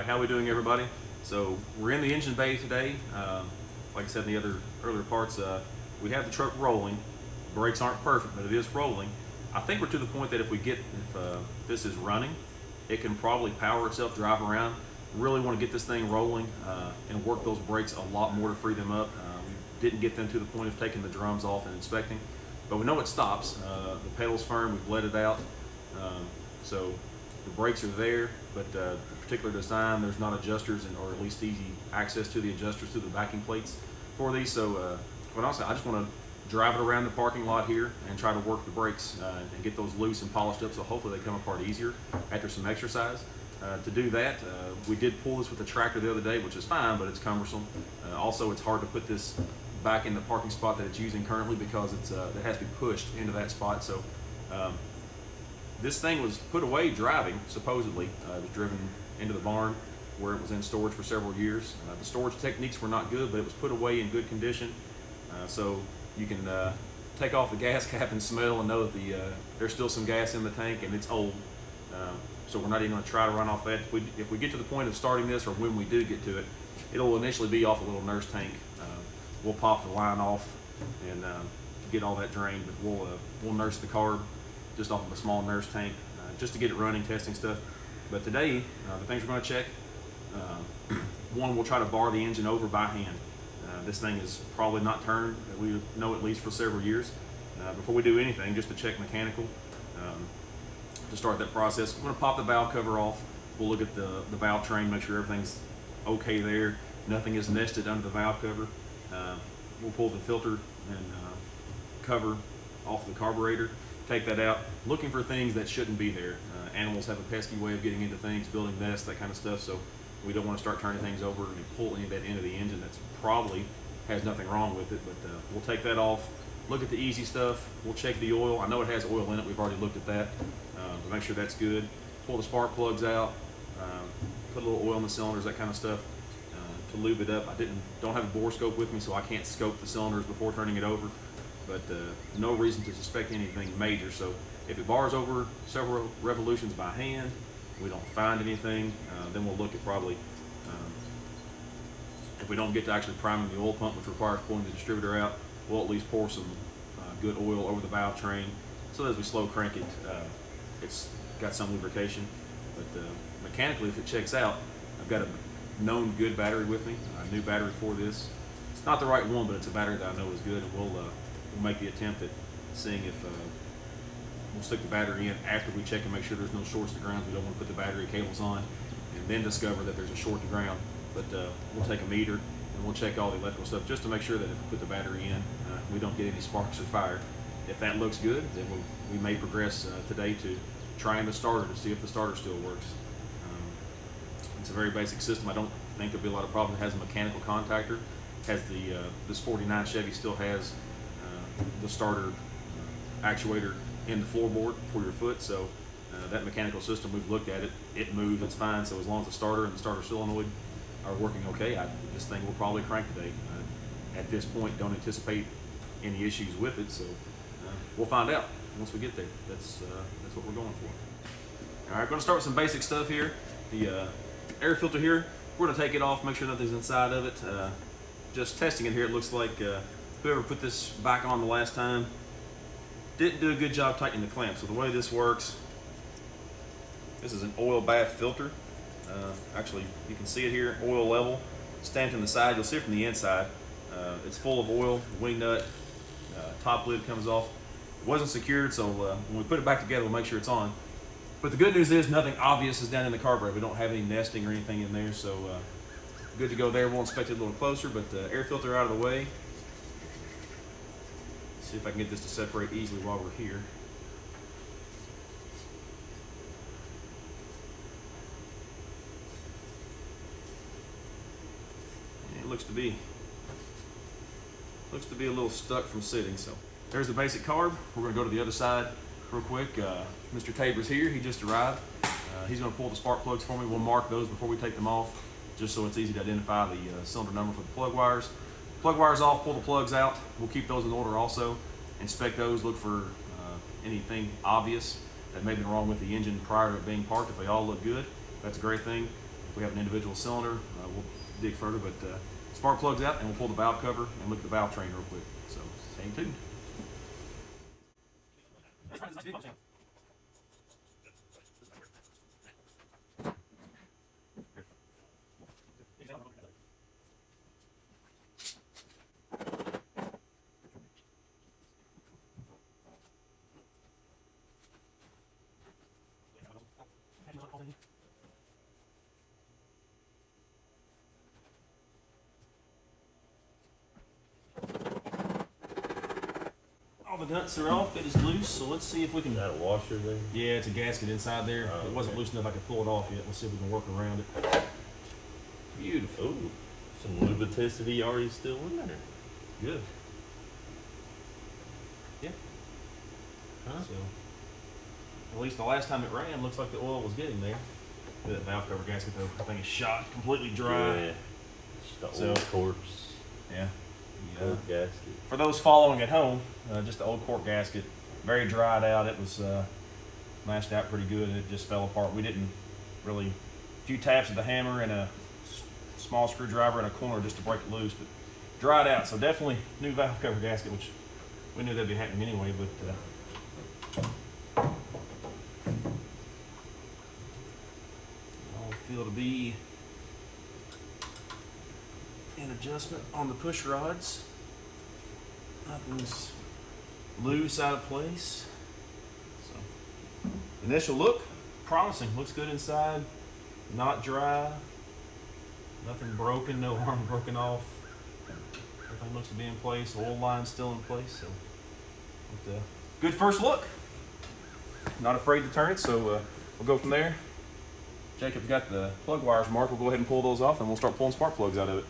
how we doing, everybody? So we're in the engine bay today. Like I said in the earlier parts, we have the truck rolling. Brakes aren't perfect, but it is rolling. I think we're to the point that if this is running, it can probably power itself, drive around. Really want to get this thing rolling and work those brakes a lot more to free them up. We didn't get them to the point of taking the drums off and inspecting, but we know it stops. The pedal's firm, we've bled it out. So the brakes are there, but the particular design, there's not adjusters or at least easy access to the adjusters through the backing plates for these. So quite honestly, I just want to drive it around the parking lot here and try to work the brakes and get those loose and polished up, so hopefully they come apart easier after some exercise. To do that, we did pull this with the tractor the other day, which is fine, but it's cumbersome. Also, it's hard to put this back in the parking spot that it's using currently because it has to be pushed into that spot. So this thing was put away driving, supposedly. It was driven into the barn where it was in storage for several years. The storage techniques were not good, but it was put away in good condition. So you can take off the gas cap and smell and know that there's still some gas in the tank and it's old. So we're not even going to try to run off that. If we get to the point of starting this, or when we do get to it, it'll initially be off a little nurse tank. We'll pop the line off and get all that drained, but we'll nurse the carb just off of a small nurse tank just to get it running, testing stuff. But today, the things we're going to check, one, we'll try to bar the engine over by hand. This thing is probably not turned, we know at least for several years. Before we do anything, just to check mechanical, to start that process, we're going to pop the valve cover off. We'll look at the valve train, make sure everything's okay there. Nothing is nested under the valve cover. We'll pull the filter and cover off the carburetor, take that out, looking for things that shouldn't be there. Animals have a pesky way of getting into things, building nests, that kind of stuff, so we don't want to start turning things over and pull any of that into the engine that's probably has nothing wrong with it. But we'll take that off, look at the easy stuff, we'll check the oil. I know it has oil in it, we've already looked at that, to make sure that's good. Pull the spark plugs out, put a little oil in the cylinders, that kind of stuff, to lube it up. I don't have a bore scope with me, so I can't scope the cylinders before turning it over, but no reason to suspect anything major. So if it bars over several revolutions by hand, we don't find anything, then we'll look at probably, if we don't get to actually priming the oil pump, which requires pulling the distributor out, we'll at least pour some good oil over the valve train, so as we slow crank it, it's got some lubrication. But mechanically, if it checks out, I've got a known good battery with me, a new battery for this. It's not the right one, but it's a battery that I know is good, and we'll make the attempt at seeing if we'll stick the battery in after we check and make sure there's no shorts to ground. We don't want to put the battery cables on and then discover that there's a short to ground. But we'll take a meter and we'll check all the electrical stuff just to make sure that if we put the battery in, we don't get any sparks or fire. If that looks good, then we may progress today to trying the starter to see if the starter still works. It's a very basic system. I don't think there'll be a lot of problems. It has a mechanical contactor. Has this 49 Chevy still has the starter actuator in the floorboard for your foot. So that mechanical system, we've looked at it. It moves. It's fine. So as long as the starter and the starter solenoid are working okay, this thing will probably crank today. At this point, don't anticipate any issues with it. So we'll find out once we get there. That's what we're going for. All right, going to start with some basic stuff here. The air filter here, we're going to take it off, make sure nothing's inside of it. Just testing it here, it looks like whoever put this back on the last time didn't do a good job tightening the clamp. So the way this works, this is an oil bath filter. Actually, you can see it here, oil level, stamped in the side. You'll see it from the inside. It's full of oil, wing nut, top lid comes off. It wasn't secured, so when we put it back together, we'll make sure it's on. But the good news is nothing obvious is down in the carburetor. We don't have any nesting or anything in there, so good to go there. We'll inspect it a little closer, but air filter out of the way. See if I can get this to separate easily while we're here. And it looks to be a little stuck from sitting. So there's the basic carb. We're going to go to the other side real quick. Mr. Tabor's here. He just arrived. He's going to pull the spark plugs for me. We'll mark those before we take them off, just so it's easy to identify the cylinder number for the plug wires. Plug wires off, pull the plugs out. We'll keep those in order also. Inspect those, look for anything obvious that may have been wrong with the engine prior to it being parked. If they all look good, that's a great thing. we have an individual cylinder, we'll dig further. But spark plugs out, and we'll pull the valve cover and look at the valve train real quick. So stay tuned. All the nuts are off, it is loose, so let's see if we can... Is that a washer there? Yeah, it's a gasket inside there. Oh, it wasn't okay. loose enough I could pull it off yet. Let's see if we can work around it. Beautiful. Ooh, some lubricity already still in there. Good. Yeah. Huh? So, at least the last time it ran, looks like the oil was getting there. That valve cover gasket though, I think it's shot completely dry. Yeah. Just the old corpse. Yeah. Old gasket. For those following at home, just the old cork gasket, very dried out. It was lashed out pretty good. It just fell apart. We didn't really, a few taps of the hammer and a small screwdriver in a corner just to break it loose, but dried out. So definitely new valve cover gasket, which we knew that'd be happening anyway. But all feel to be an adjustment on the push rods. Nothing's loose, out of place. So, initial look, promising. Looks good inside. Not dry. Nothing broken. No arm broken off. Everything looks to be in place. Oil line's still in place. So, but, good first look. Not afraid to turn it. So we'll go from there. Jacob's got the plug wires marked. We'll go ahead and pull those off, and we'll start pulling spark plugs out of it.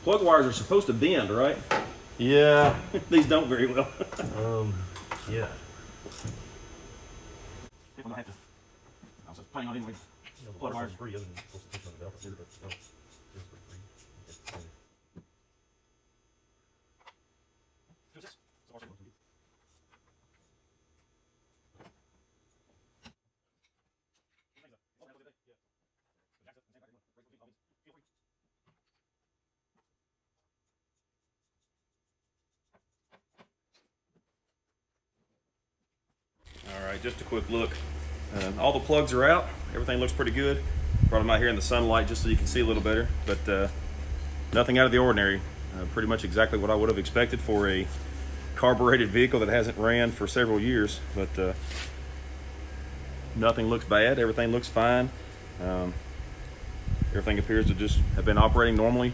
Plug wires are supposed to bend, right? Yeah. These don't very well. Yeah. I was planning on anyway. Plug wires. Free other than supposed to push on the belt. But, oh, it's for free. Okay. All right, just a quick look. All the plugs are out. Everything looks pretty good. Brought them out here in the sunlight just so you can see a little better, but nothing out of the ordinary. Pretty much exactly what I would have expected for a carbureted vehicle that hasn't ran for several years, but nothing looks bad. Everything looks fine. Everything appears to just have been operating normally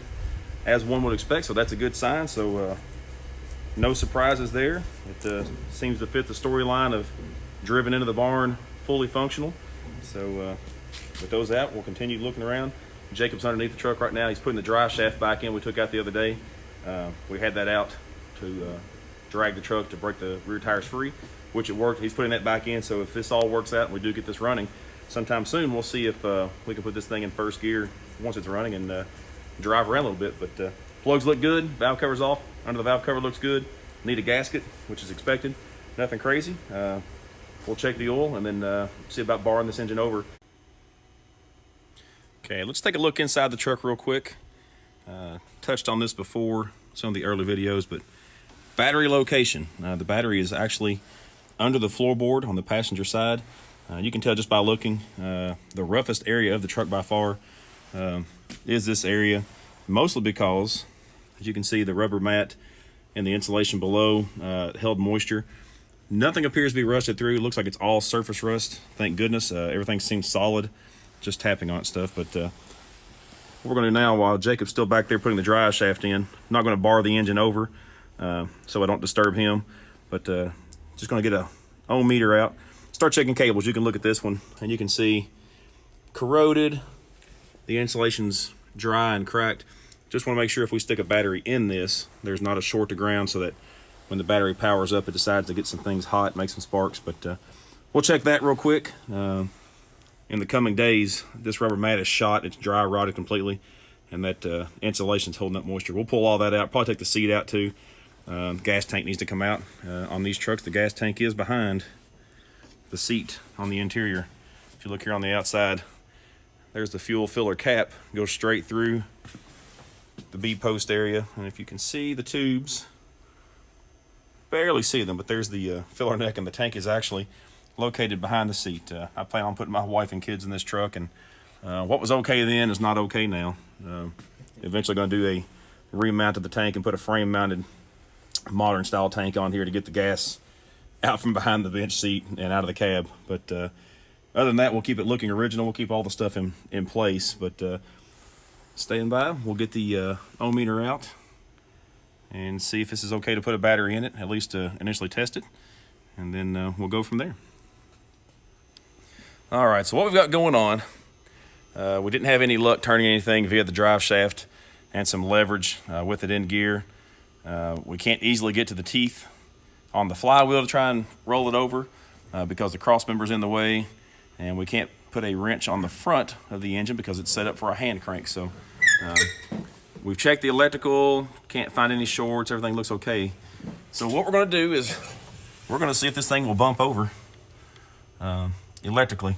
as one would expect, so that's a good sign. So no surprises there. It seems to fit the storyline of driven into the barn fully functional. So with those out, we'll continue looking around. Jacob's underneath the truck right now. He's putting the drive shaft back in we took out the other day. We had that out to drag the truck to break the rear tires free, which it worked. He's putting that back in, so if this all works out and we do get this running sometime soon, we'll see if we can put this thing in first gear once it's running and drive around a little bit. But plugs look good, valve cover's off, under the valve cover looks good. Need a gasket, which is expected. Nothing crazy. We'll check the oil and then see about barring this engine over. Okay, let's take a look inside the truck real quick. Touched on this before, some of the early videos, but battery location. The battery is actually under the floorboard on the passenger side. You can tell just by looking. The roughest area of the truck by far is this area, mostly because, as you can see, the rubber mat and the insulation below held moisture. Nothing appears to be rusted through. It looks like it's all surface rust. Thank goodness. Everything seems solid. Just tapping on it stuff. But what we're going to do now, while Jacob's still back there putting the drive shaft in, I'm not going to bar the engine over so I don't disturb him. But just going to get a ohm meter out. Start checking cables. You can look at this one and you can see corroded. The insulation's dry and cracked. Just want to make sure if we stick a battery in this, there's not a short to ground, so that when the battery powers up, it decides to get some things hot, make some sparks. But we'll check that real quick. In the coming days, this rubber mat is shot. It's dry rotted completely, and that insulation's holding up moisture. We'll pull all that out. Probably take the seat out too. Gas tank needs to come out on these trucks. The gas tank is behind the seat on the interior. If you look here on the outside, there's the fuel filler cap, goes straight through the bead post area. And if you can see the tubes, barely see them, but there's the filler neck, and the tank is actually located behind the seat. I plan on putting my wife and kids in this truck, and what was okay then is not okay now. Eventually going to do a remount of the tank and put a frame mounted modern style tank on here to get the gas out from behind the bench seat and out of the cab. But other than that, we'll keep it looking original. We'll keep all the stuff in place. But stand by. We'll get the ohmmeter out and see if this is okay to put a battery in it, at least to initially test it. And then we'll go from there. All right, so what we've got going on, we didn't have any luck turning anything via the drive shaft and some leverage with it in gear. We can't easily get to the teeth on the flywheel to try and roll it over because the cross member's in the way, and we can't put a wrench on the front of the engine because it's set up for a hand crank. So we've checked the electrical, can't find any shorts, everything looks okay. So what we're going to do is we're going to see if this thing will bump over electrically.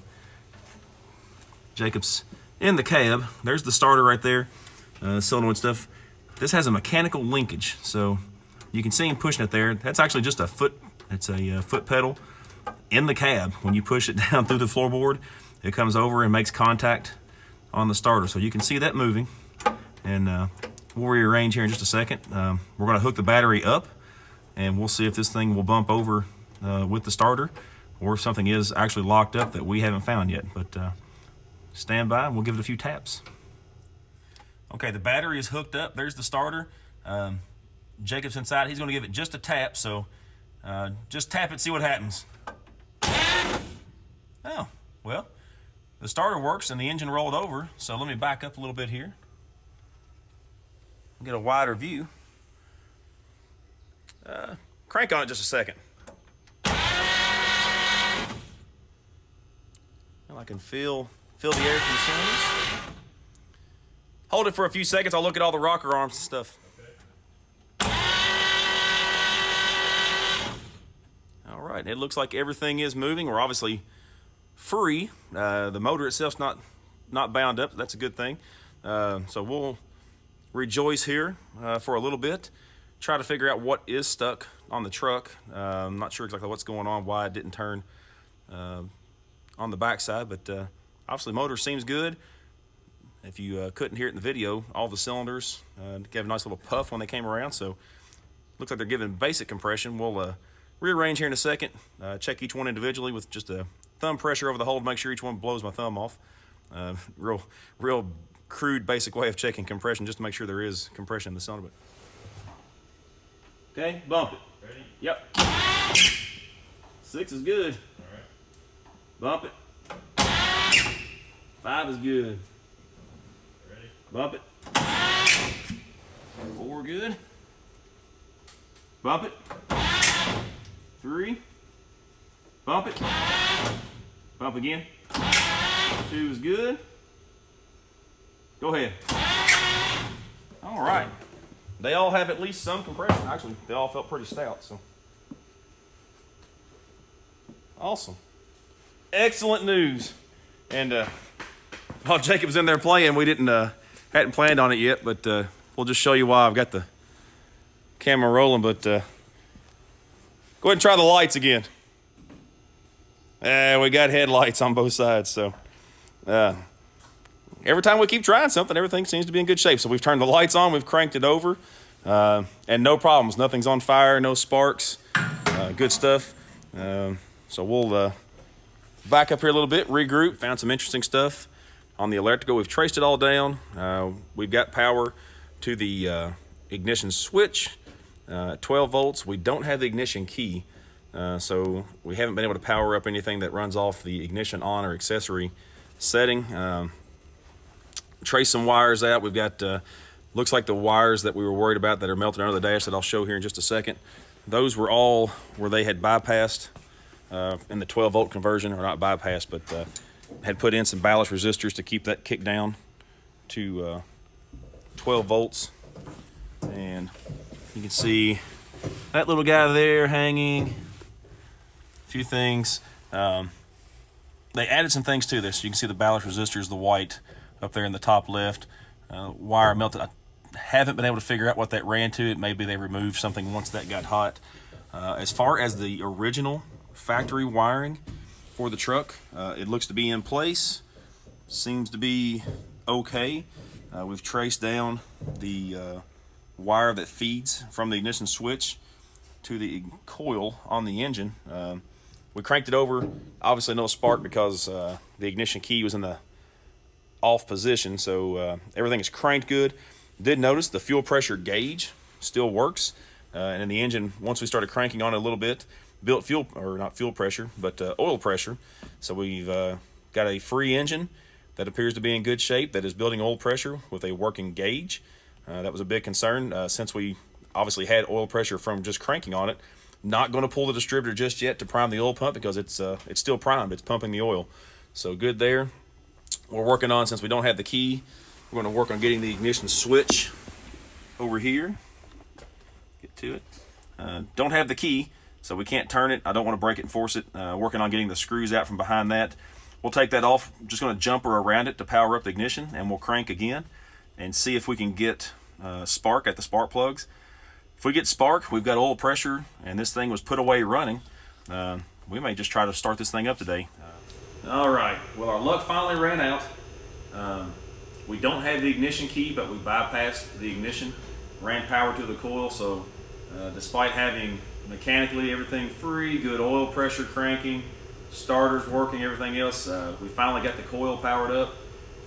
Jacob's in the cab. There's the starter right there, solenoid stuff. This has a mechanical linkage, so you can see him pushing it there. That's actually just a foot. It's a foot pedal in the cab. When you push it down through the floorboard, it comes over and makes contact on the starter. So you can see that moving, and we'll rearrange here in just a second. We're going to hook the battery up, and we'll see if this thing will bump over with the starter, or if something is actually locked up that we haven't found yet. But stand by, and we'll give it a few taps. Okay, the battery is hooked up. There's the starter. Jacob's inside. He's going to give it just a tap, so just tap it, see what happens. Oh, well, the starter works and the engine rolled over, so let me back up a little bit here. Get a wider view. Crank on it just a second. Well, I can feel the air from the cylinders. Hold it for a few seconds. I'll look at all the rocker arms and stuff. All right, it looks like everything is moving. We're obviously free. The motor itself's not bound up. That's a good thing. So we'll rejoice here for a little bit. Try to figure out what is stuck on the truck. I'm not sure exactly what's going on, why it didn't turn on the backside, but obviously motor seems good. If you couldn't hear it in the video, all the cylinders gave a nice little puff when they came around, so looks like they're giving basic compression. We'll rearrange here in a second, check each one individually with just a thumb pressure over the hole to make sure each one blows my thumb off. Real crude basic way of checking compression, just to make sure there is compression in the cylinder. Okay, bump it. Ready? Yep. 6 is good. All right. Bump it. 5 is good. Ready? Bump it. 4 good. Bump it. 3. Bump it. Bump again. 2 is good. Go ahead. All right. They all have at least some compression. Actually, they all felt pretty stout, so. Awesome. Excellent news. And while Jacob's in there playing, we hadn't planned on it yet, but we'll just show you why I've got the camera rolling. But go ahead and try the lights again. We got headlights on both sides, so every time we keep trying something, everything seems to be in good shape. So we've turned the lights on, we've cranked it over, and no problems. Nothing's on fire, no sparks, good stuff. So we'll back up here a little bit, regroup, found some interesting stuff on the electrical. We've traced it all down. We've got power to the ignition switch, 12 volts. We don't have the ignition key, so we haven't been able to power up anything that runs off the ignition on or accessory setting. Trace some wires out. We've got, looks like the wires that we were worried about that are melted under the dash that I'll show here in just a second. Those were all where they had bypassed in the 12 volt conversion, or not bypassed, but had put in some ballast resistors to keep that kicked down to 12 volts. And you can see that little guy there hanging, a few things. They added some things to this. You can see the ballast resistors, the white up there in the top left. Wire melted. I haven't been able to figure out what that ran to. It may be they removed something once that got hot. As far as the original factory wiring for the truck, it looks to be in place. Seems to be okay. We've traced down the wire that feeds from the ignition switch to the coil on the engine. We cranked it over, obviously no spark because the ignition key was in the off position, so everything is cranked good. Did notice the fuel pressure gauge still works, and in the engine, once we started cranking on it a little bit, built fuel, or not fuel pressure, but oil pressure. So we've got a free engine that appears to be in good shape, that is building oil pressure with a working gauge. That was a big concern since we obviously had oil pressure from just cranking on it. Not going to pull the distributor just yet to prime the oil pump because it's still primed. It's pumping the oil. So good there. We're working on, since we don't have the key, we're going to work on getting the ignition switch over here. Get to it. Don't have the key, so we can't turn it. I don't want to break it and force it. Working on getting the screws out from behind that. We'll take that off. Just going to jumper around it to power up the ignition, and we'll crank again and see if we can get spark at the spark plugs. If we get spark, we've got oil pressure, and this thing was put away running. We may just try to start this thing up today. All right, well, our luck finally ran out. We don't have the ignition key, but we bypassed the ignition, ran power to the coil, so despite having mechanically everything free, good oil pressure cranking, starters working, everything else, we finally got the coil powered up,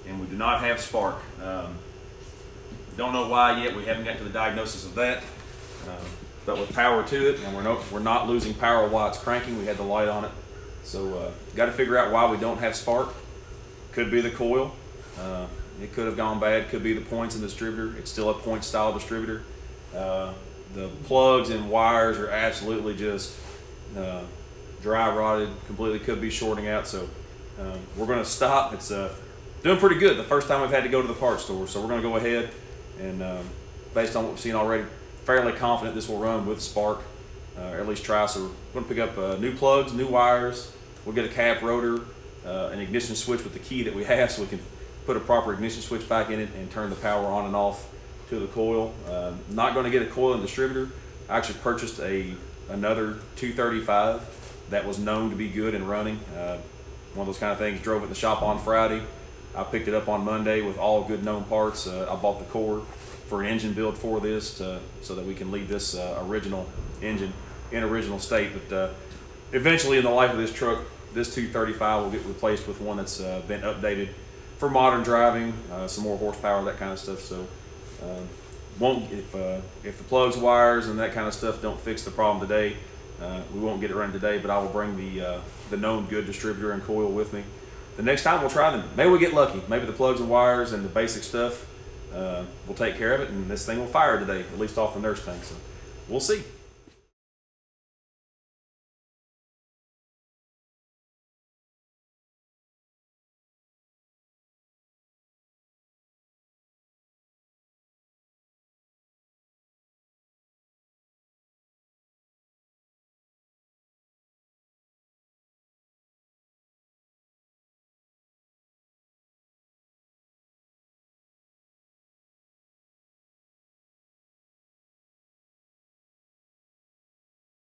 and we do not have spark. Don't know why yet. We haven't got to the diagnosis of that. But with power to it, and we're not losing power while it's cranking. We had the light on it, so got to figure out why we don't have spark. Could be the coil. It could have gone bad. Could be the points in the distributor. It's still a point style distributor. The plugs and wires are absolutely just dry rotted completely. Could be shorting out. So we're going to stop. It's doing pretty good. The first time we've had to go to the parts store, so we're going to go ahead and based on what we've seen already, fairly confident this will run with spark, or at least try. So we're going to pick up new plugs, new wires. We'll get a cap rotor, an ignition switch with the key that we have, so we can put a proper ignition switch back in it and turn the power on and off to the coil. Not going to get a coil and distributor. I actually purchased another 235 that was known to be good and running. One of those kind of things. Drove it in the shop on Friday. I picked it up on Monday with all good known parts. I bought the core for an engine build for this so that we can leave this original engine in original state. But eventually in the life of this truck, this 235 will get replaced with one that's been updated for modern driving, some more horsepower, that kind of stuff. So if the plugs, wires, and that kind of stuff don't fix the problem today, we won't get it running today, but I will bring the known good distributor and coil with me. The next time we'll try them. Maybe we get lucky. Maybe the plugs and wires and the basic stuff, we'll take care of it, and this thing will fire today, at least off the nurse tank. So we'll see.